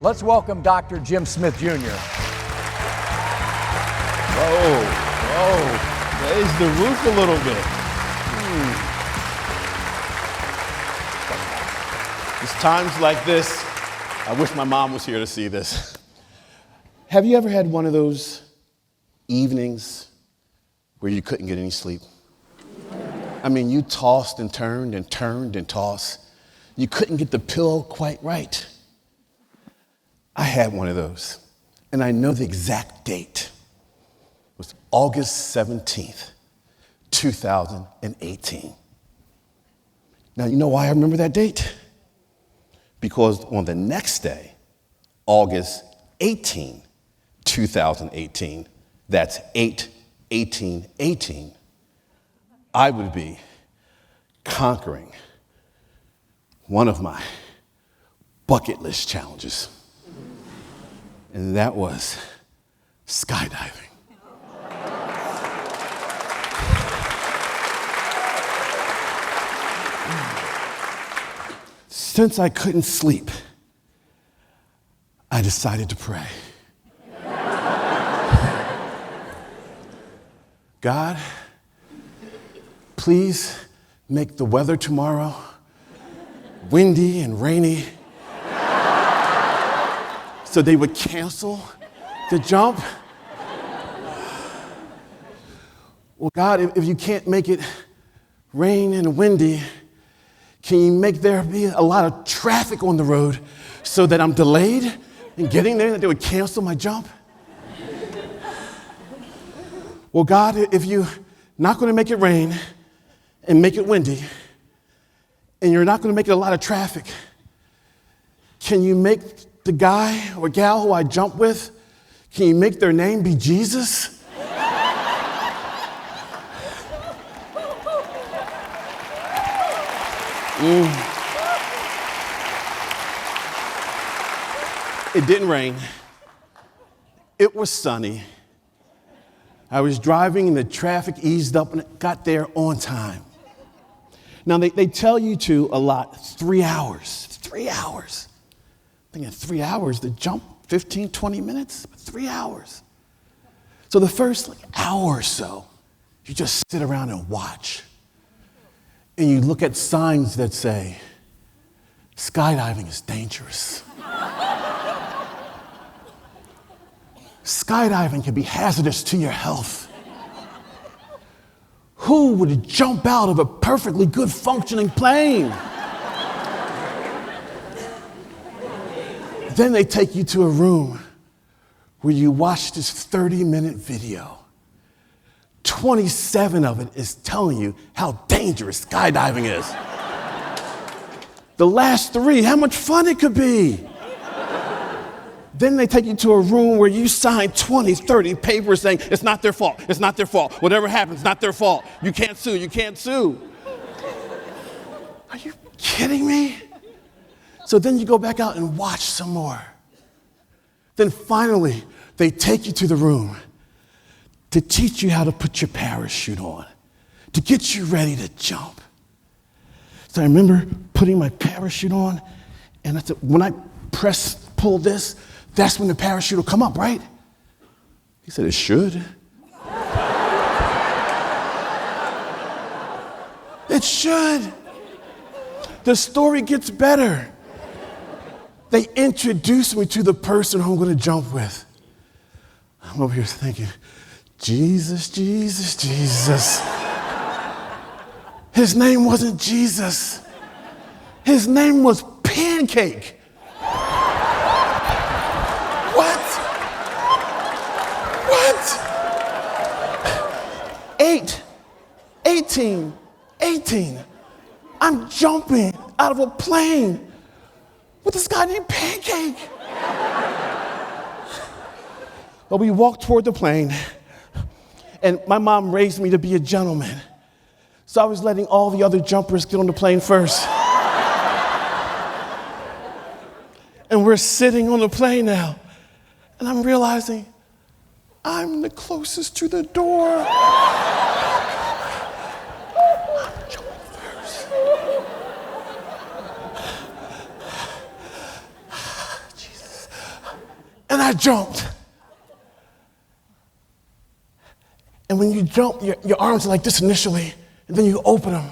Let's welcome Dr. Jim Smith Jr. Whoa, raise the roof a little bit. It's times like this, I wish my mom was here to see this. Have you ever had one of those evenings where you couldn't get any sleep? I mean, you tossed and turned and turned and tossed. You couldn't get the pillow quite right. I had one of those, and I know the exact date. It was August 17th, 2018. Now, you know why I remember that date? Because on the next day, August 18, 2018, that's 8/18/18, I would be conquering one of my bucket list challenges. And that was skydiving. Since I couldn't sleep, I decided to pray. God, please make the weather tomorrow windy and rainy so they would cancel the jump. Well, God, if you can't make it rain and windy, can you make there be a lot of traffic on the road so that I'm delayed in getting there, that they would cancel my jump? Well, God, if you're not going to make it rain and make it windy, and you're not going to make it a lot of traffic, can you make the guy or gal who I jump with, can you make their name be Jesus? It didn't rain. It was sunny. I was driving and the traffic eased up and it got there on time. Now, they tell you to allot 3 hours. 3 hours. I'm thinking 3 hours to jump, 15, 20 minutes, but 3 hours. So the first hour or so, you just sit around and watch. And you look at signs that say, skydiving is dangerous. Skydiving can be hazardous to your health. Who would jump out of a perfectly good functioning plane? Then they take you to a room where you watch this 30-minute video. 27 of it is telling you how dangerous skydiving is. The last 3, how much fun it could be. Then they take you to a room where you sign 20, 30 papers saying, it's not their fault, it's not their fault. Whatever happens, it's not their fault. You can't sue, you can't sue. Are you kidding me? So then you go back out and watch some more. Then finally, they take you to the room to teach you how to put your parachute on, to get you ready to jump. So I remember putting my parachute on, and I said, when I pull this, that's when the parachute will come up, right? He said, it should. It should. The story gets better. They introduced me to the person who I'm going to jump with. I'm over here thinking, Jesus, Jesus, Jesus. His name wasn't Jesus. His name was Pancake. What? 18. I'm jumping out of a plane with this guy named Pancake. But we walked toward the plane, and my mom raised me to be a gentleman. So I was letting all the other jumpers get on the plane first. And we're sitting on the plane now, and I'm realizing I'm the closest to the door. I'm jumping first. Jesus. and I jumped. And when you jump, your arms are like this initially, and then you open them.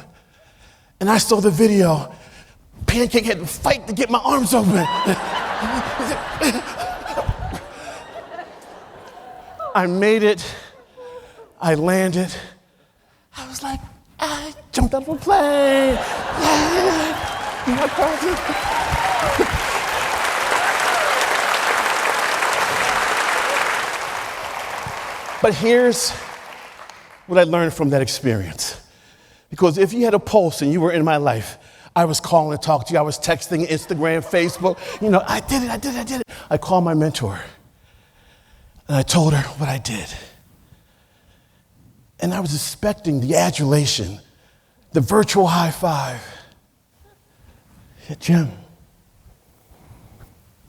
And I saw the video. Pancake had to fight to get my arms open. I made it. I landed. I was like, I jumped out of a plane. But here's what I learned from that experience. Because if you had a pulse and you were in my life, I was calling to talk to you. I was texting, Instagram, Facebook. You know, I did it. I called my mentor. And I told her what I did. And I was expecting the adulation, the virtual high five. I said, Jim,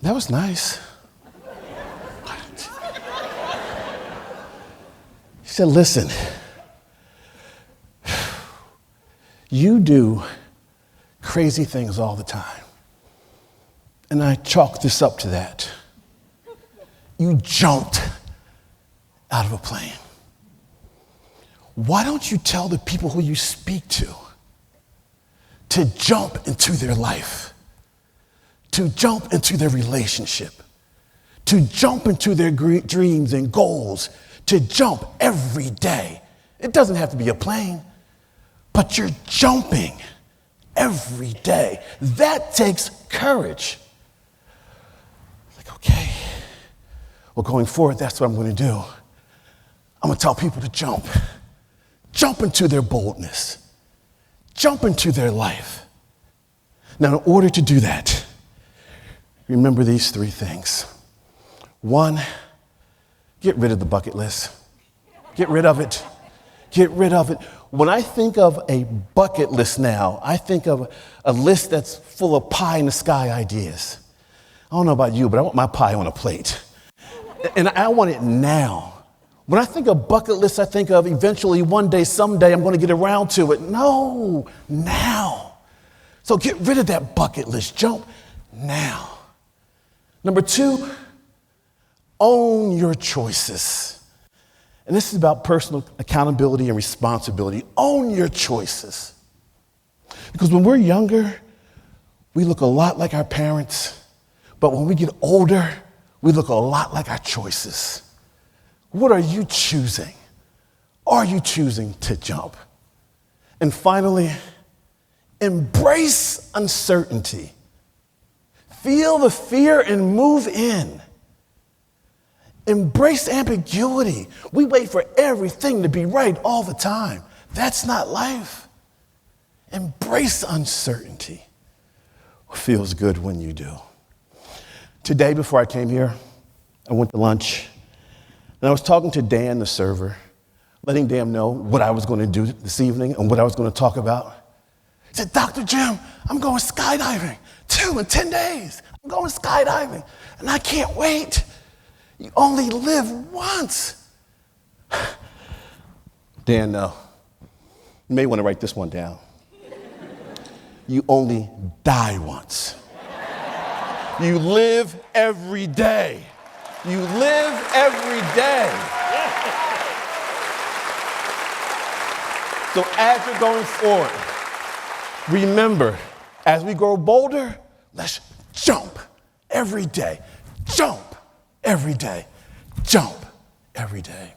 that was nice. She said, listen, you do crazy things all the time. And I chalked this up to that. You jumped out of a plane. Why don't you tell the people who you speak to jump into their life, to jump into their relationship, to jump into their dreams and goals, to jump every day? It doesn't have to be a plane, but you're jumping every day. That takes courage. Like, okay, well, going forward, that's what I'm going to do. I'm going to tell people to jump into their boldness, jump into their life. Now, in order to do that, remember these three things. One, get rid of the bucket list. Get rid of it. Get rid of it. When I think of a bucket list now, I think of a list that's full of pie in the sky ideas. I don't know about you, but I want my pie on a plate. And I want it now. When I think of bucket lists, I think of eventually one day, someday, I'm going to get around to it. No, now. So get rid of that bucket list. Jump now. Number two, own your choices. And this is about personal accountability and responsibility. Own your choices. Because when we're younger, we look a lot like our parents. But when we get older, we look a lot like our choices. What are you choosing? Are you choosing to jump? And finally, embrace uncertainty. Feel the fear and move in. Embrace ambiguity. We wait for everything to be right all the time. That's not life. Embrace uncertainty. It feels good when you do. Today, before I came here, I went to lunch. And I was talking to Dan, the server, letting Dan know what I was going to do this evening and what I was going to talk about. He said, Dr. Jim, I'm going skydiving. 2 in 10 days. I'm going skydiving. And I can't wait. You only live once. Dan, no. You may want to write this one down. You only die once. You live every day. You live every day. So as you're going forward, remember, as we grow bolder, let's jump every day. Jump every day. Jump every day.